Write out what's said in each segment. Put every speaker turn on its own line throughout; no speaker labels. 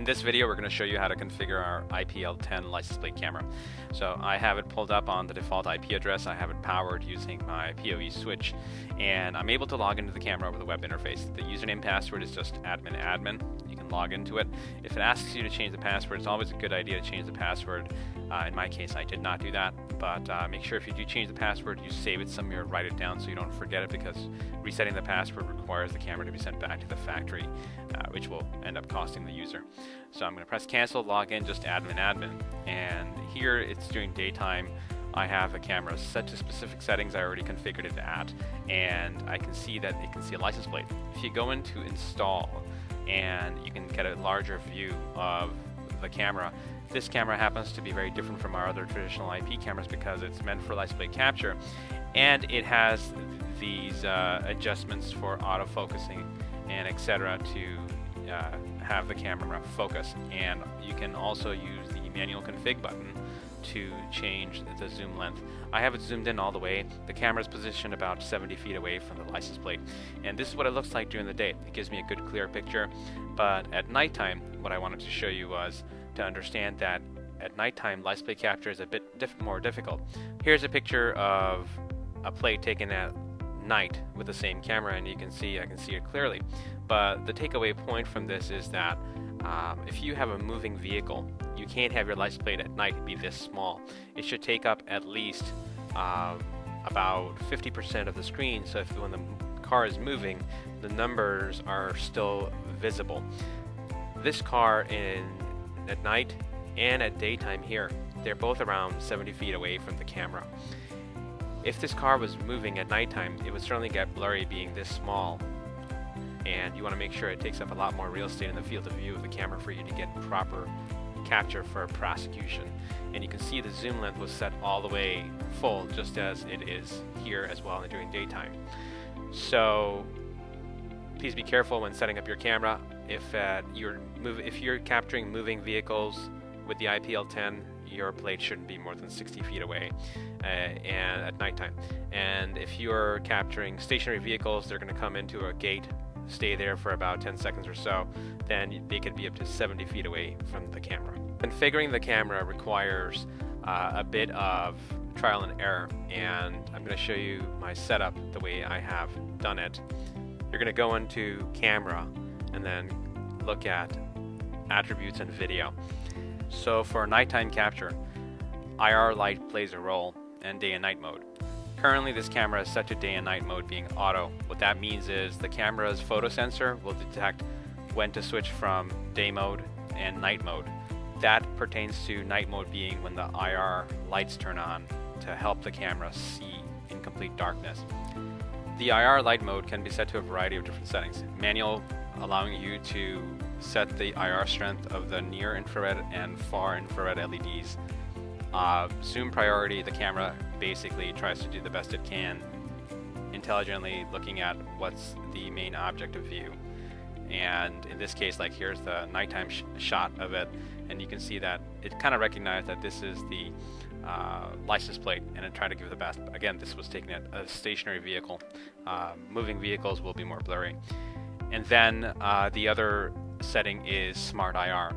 In this video, we're going to show you how to configure our IPL10 license plate camera. So I have it pulled up on the default IP address. I have it powered using my PoE switch, and I'm able to log into the camera over the web interface. The username password is just admin. You can log into it. If it asks you to change the password, it's always a good idea to change the password. In my case, I did not do that, but make sure if you do change the password, you save it somewhere, write it down so you don't forget it, because resetting the password requires the camera to be sent back to the factory, which will end up costing the user. So I'm going to press cancel, log in, just admin, and here it's during daytime. I have the camera set to specific settings I already configured it at, and I can see that it can see a license plate. If you go into install, and you can get a larger view of the camera. This camera happens to be very different from our other traditional IP cameras because it's meant for license plate capture, and it has these adjustments for autofocusing and etc. to have the camera focus. And you can also use the manual config button to change the zoom length. I have it zoomed in all the way. The camera is positioned about 70 feet away from the license plate, and this is what it looks like during the day. It gives me a good clear picture, but at nighttime what I wanted to show you was to understand that at nighttime license plate capture is a bit more difficult. Here's a picture of a plate taken at night with the same camera, and I can see it clearly. But the takeaway point from this is that if you have a moving vehicle, you can't have your license plate at night be this small. It should take up at least about 50% of the screen, so when the car is moving, the numbers are still visible. This car at night and at daytime here, they're both around 70 feet away from the camera. If this car was moving at nighttime, it would certainly get blurry being this small, and you want to make sure it takes up a lot more real estate in the field of view of the camera for you to get proper capture for prosecution. And you can see the zoom length was set all the way full, just as it is here as well during daytime. So please be careful when setting up your camera. If you're capturing moving vehicles with the IPL10, your plate shouldn't be more than 60 feet away and at nighttime. And if you're capturing stationary vehicles, they're going to come into a gate, stay there for about 10 seconds or so, then they could be up to 70 feet away from the camera. Configuring the camera requires a bit of trial and error, and I'm going to show you my setup the way I have done it. You're going to go into camera and then look at attributes and video. So for nighttime capture, IR light plays a role, and day and night mode. Currently this camera is set to day and night mode being auto. What that means is the camera's photo sensor will detect when to switch from day mode and night mode. That pertains to night mode being when the IR lights turn on to help the camera see in complete darkness. The IR light mode can be set to a variety of different settings. Manual, allowing you to set the IR strength of the near infrared and far infrared LEDs. Zoom priority, the camera basically tries to do the best it can, intelligently looking at what's the main object of view. And in this case, like here's the nighttime shot of it, and you can see that it kind of recognized that this is the license plate, and it tried to give the best. Again, this was taken at a stationary vehicle. Moving vehicles will be more blurry. And then the other setting is Smart IR.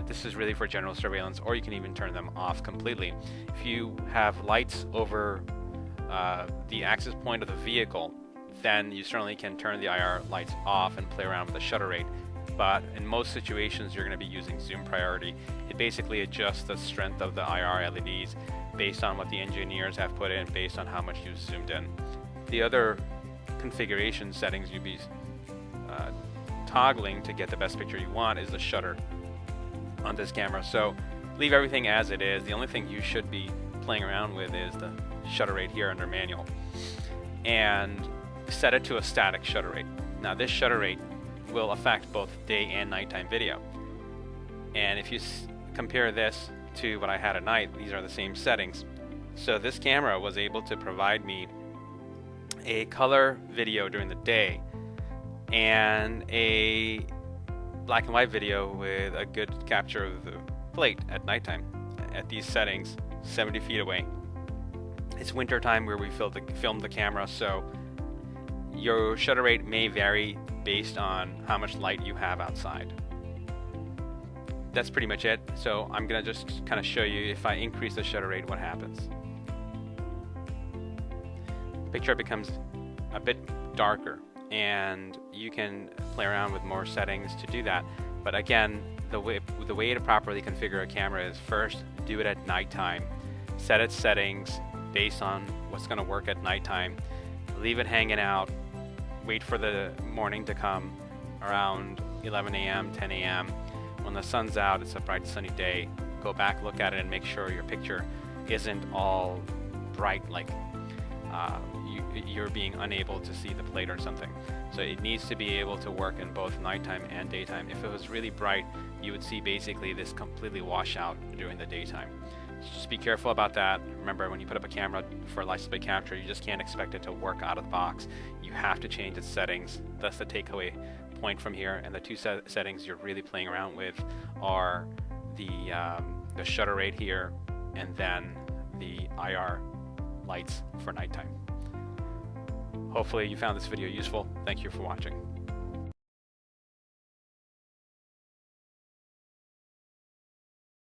This is really for general surveillance, or you can even turn them off completely. If you have lights over the access point of the vehicle, then you certainly can turn the IR lights off and play around with the shutter rate. But in most situations, you're going to be using zoom priority. It basically adjusts the strength of the IR LEDs based on what the engineers have put in, based on how much you've zoomed in. The other configuration settings you'd be toggling to get the best picture you want is the shutter on this camera. So leave everything as it is. The only thing you should be playing around with is the shutter rate here under manual, and set it to a static shutter rate. Now this shutter rate will affect both day and nighttime video, and if you compare this to what I had at night, these are the same settings. So this camera was able to provide me a color video during the day and a black and white video with a good capture of the plate at nighttime at these settings 70 feet away. It's winter time where we filmed the camera, so your shutter rate may vary based on how much light you have outside. that's pretty much it. So I'm gonna just kind of show you if I increase the shutter rate, what happens. The picture becomes a bit darker, and you can play around with more settings to do that. But again, the way to properly configure a camera is first do it at nighttime. Set its settings based on what's going to work at nighttime. Leave it hanging out. Wait for the morning to come around 11 a.m., 10 a.m. When the sun's out, it's a bright sunny day. Go back, look at it, and make sure your picture isn't all bright, like you're being unable to see the plate or something. So it needs to be able to work in both nighttime and daytime. If it was really bright, you would see basically this completely wash out during the daytime. So just be careful about that. Remember, when you put up a camera for a license plate capture, you just can't expect it to work out of the box. You have to change its settings. That's the takeaway point from here. And the two settings you're really playing around with are the shutter rate here, and then the IR lights for nighttime. Hopefully you found this video useful. Thank you for watching.